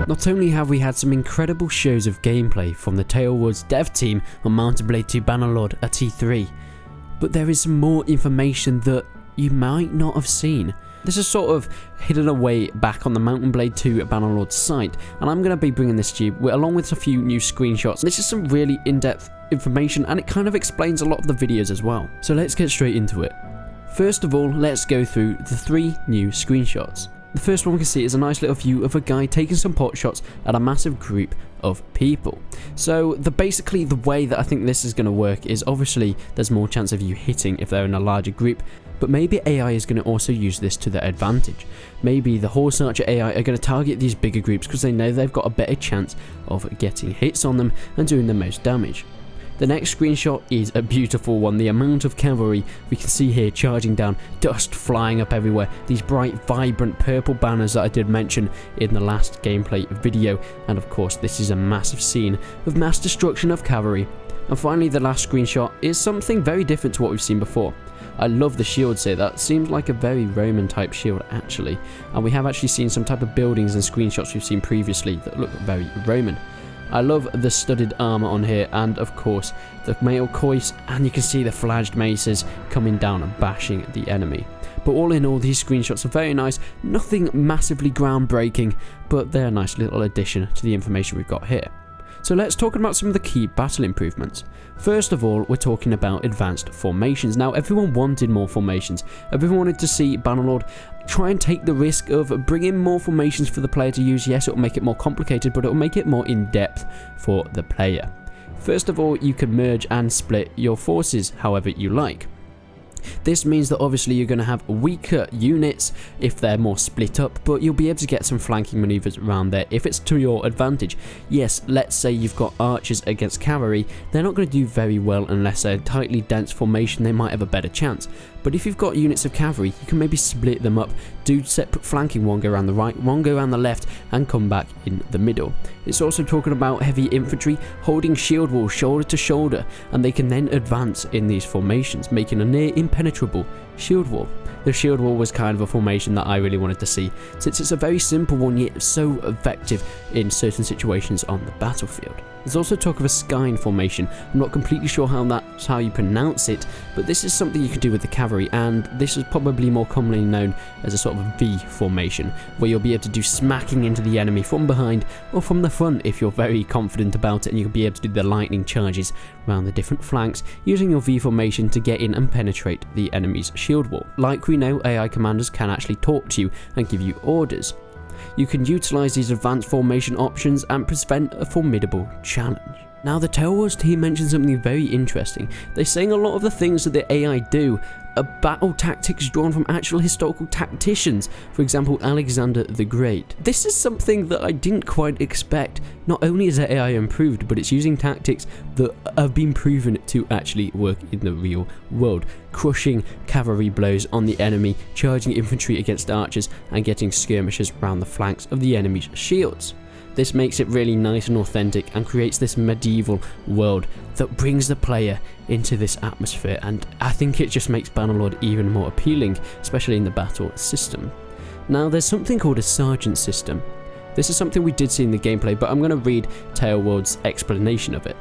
Not only have we had some incredible shows of gameplay from the Tailwoods dev team on Mount & Blade 2 Bannerlord at E3, but there is some more information that you might not have seen. This is sort of hidden away back on the Mount & Blade 2 Bannerlord site, and I'm going to be bringing this to you along with a few new screenshots. This is some really in-depth information, and it kind of explains a lot of the videos as well. So let's get straight into it. First of all, let's go through the 3 new screenshots. The first one we can see is a nice little view of a guy taking some pot shots at a massive group of people. So basically the way that I think this is going to work is obviously there's more chance of you hitting if they're in a larger group, but maybe AI is going to also use this to their advantage. Maybe the Horse Archer AI are going to target these bigger groups because they know they've got a better chance of getting hits on them and doing the most damage. The next screenshot is a beautiful one. The amount of cavalry we can see here charging down, dust flying up everywhere, these bright vibrant purple banners that I did mention in the last gameplay video, and of course this is a massive scene of mass destruction of cavalry. And finally the last screenshot is something very different to what we've seen before. I love the shields here. That seems like a very Roman type shield actually, and we have actually seen some type of buildings and screenshots we've seen previously that look very Roman. I love the studded armor on here, and of course the mail coifs, and you can see the flaged maces coming down and bashing the enemy. But all in all, these screenshots are very nice, nothing massively groundbreaking, but they're a nice little addition to the information we've got here. So let's talk about some of the key battle improvements. First of all, we're talking about advanced formations. Now, everyone wanted more formations. Everyone wanted to see Bannerlord try and take the risk of bringing more formations for the player to use. Yes, it will make it more complicated, but it will make it more in-depth for the player. First of all, you can merge and split your forces however you like. This means that obviously you're going to have weaker units if they're more split up, but you'll be able to get some flanking maneuvers around there if it's to your advantage. Yes, let's say you've got archers against cavalry, they're not going to do very well unless they're in tightly dense formation, they might have a better chance. But if you've got units of cavalry, you can maybe split them up, do separate flanking, one go around the right, one go around the left, and come back in the middle. It's also talking about heavy infantry holding shield walls shoulder to shoulder, and they can then advance in these formations, making a near impenetrable shield wall. The shield wall was kind of a formation that I really wanted to see, since it's a very simple one yet so effective in certain situations on the battlefield. There's also talk of a Skyne formation. I'm not completely sure how that's how you pronounce it, but this is something you can do with the cavalry, and this is probably more commonly known as a sort of V formation, where you'll be able to do smacking into the enemy from behind or from the front if you're very confident about it, and you'll be able to do the lightning charges around the different flanks using your V formation to get in and penetrate the enemy's shield wall. Like we know, AI commanders can actually talk to you and give you orders. You can utilize these advanced formation options and prevent a formidable challenge. Now, the Tailwoods team mentioned something very interesting. They're saying a lot of the things that the AI do are battle tactics drawn from actual historical tacticians, for example Alexander the Great. This is something that I didn't quite expect. Not only is the AI improved, but it's using tactics that have been proven to actually work in the real world. Crushing cavalry blows on the enemy, charging infantry against archers, and getting skirmishers around the flanks of the enemy's shields. This makes it really nice and authentic and creates this medieval world that brings the player into this atmosphere, and I think it just makes Bannerlord even more appealing, especially in the battle system. Now, there's something called a sergeant system. This is something we did see in the gameplay, but I'm going to read Tailwoods' explanation of it.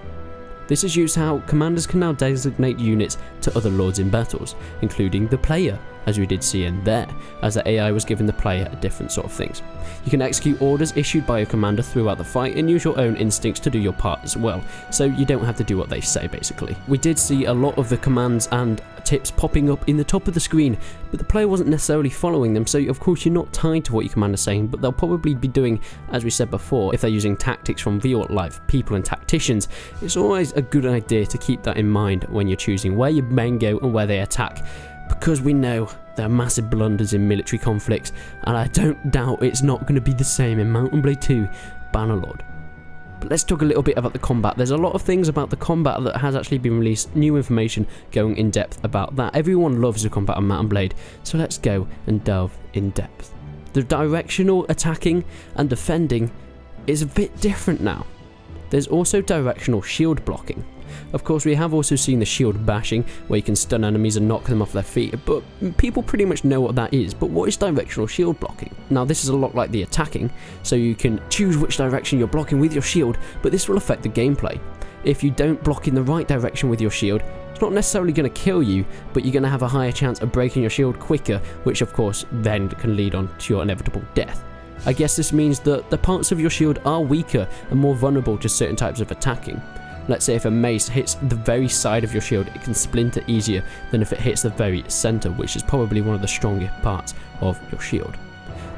This is used how commanders can now designate units to other lords in battles, including the player, as we did see in there, as the AI was giving the player different sort of things. You can execute orders issued by a commander throughout the fight and use your own instincts to do your part as well, so you don't have to do what they say basically. We did see a lot of the commands and tips popping up in the top of the screen, but the player wasn't necessarily following them, so of course you're not tied to what your commander's saying, but they'll probably be doing, as we said before, if they're using tactics from real life people and tacticians. It's always a good idea to keep that in mind when you're choosing where your men go and where they attack, because we know there are massive blunders in military conflicts, and I don't doubt it's not going to be the same in Mount & Blade 2 Bannerlord. But let's talk a little bit about the combat. There's a lot of things about the combat that has actually been released, new information going in depth about that. Everyone loves the combat on Mount & Blade, so let's go and delve in depth. The directional attacking and defending is a bit different now. There's also directional shield blocking. Of course, we have also seen the shield bashing, where you can stun enemies and knock them off their feet, but people pretty much know what that is. But what is directional shield blocking? Now, this is a lot like the attacking, so you can choose which direction you're blocking with your shield, but this will affect the gameplay. If you don't block in the right direction with your shield, it's not necessarily going to kill you, but you're going to have a higher chance of breaking your shield quicker, which of course then can lead on to your inevitable death. I guess this means that the parts of your shield are weaker and more vulnerable to certain types of attacking. Let's say if a mace hits the very side of your shield, it can splinter easier than if it hits the very center, which is probably one of the stronger parts of your shield.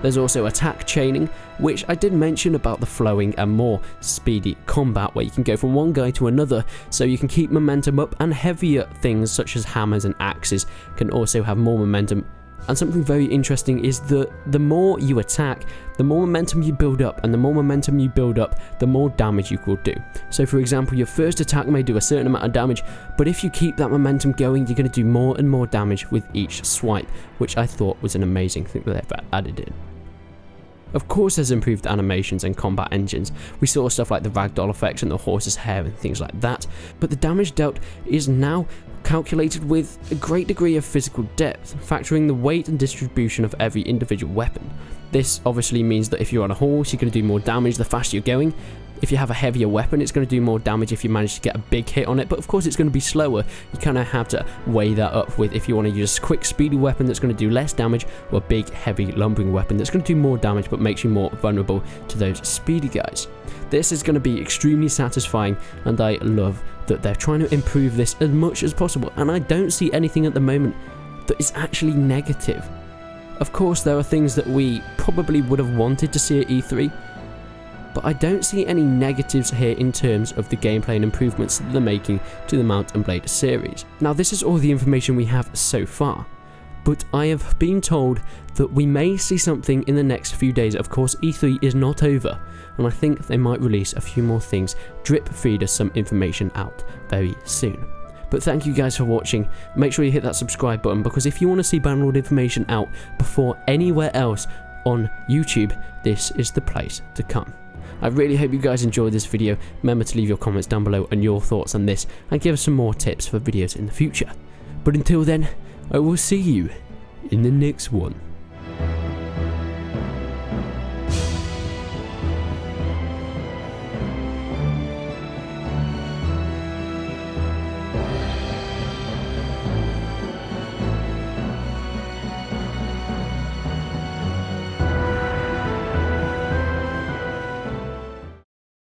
There's also attack chaining, which I did mention about the flowing and more speedy combat, where you can go from one guy to another, so you can keep momentum up, and heavier things such as hammers and axes can also have more momentum. And something very interesting is that the more you attack, the more momentum you build up, and the more momentum you build up, the more damage you will do. So for example, your first attack may do a certain amount of damage, but if you keep that momentum going, you're going to do more and more damage with each swipe, which I thought was an amazing thing that they've added in. Of course, there's improved animations and combat engines. We saw stuff like the ragdoll effects and the horse's hair and things like that, but the damage dealt is now calculated with a great degree of physical depth, factoring the weight and distribution of every individual weapon. This obviously means that if you're on a horse, you're going to do more damage the faster you're going. If you have a heavier weapon, it's going to do more damage if you manage to get a big hit on it, but of course it's going to be slower. You kind of have to weigh that up with if you want to use a quick speedy weapon that's going to do less damage, or a big heavy lumbering weapon that's going to do more damage but makes you more vulnerable to those speedy guys. This is going to be extremely satisfying, and I love that they're trying to improve this as much as possible, and I don't see anything at the moment that is actually negative. Of course, there are things that we probably would have wanted to see at E3, but I don't see any negatives here in terms of the gameplay and improvements that they're making to the Mount & Blade series. Now, this is all the information we have so far, but I have been told that we may see something in the next few days. Of course, E3 is not over, and I think they might release a few more things, drip feed us some information out very soon. But thank you guys for watching. Make sure you hit that subscribe button, because if you want to see Bannerlord information out before anywhere else on YouTube, this is the place to come. I really hope you guys enjoyed this video. Remember to leave your comments down below and your thoughts on this, and give us some more tips for videos in the future. But until then, I will see you in the next one.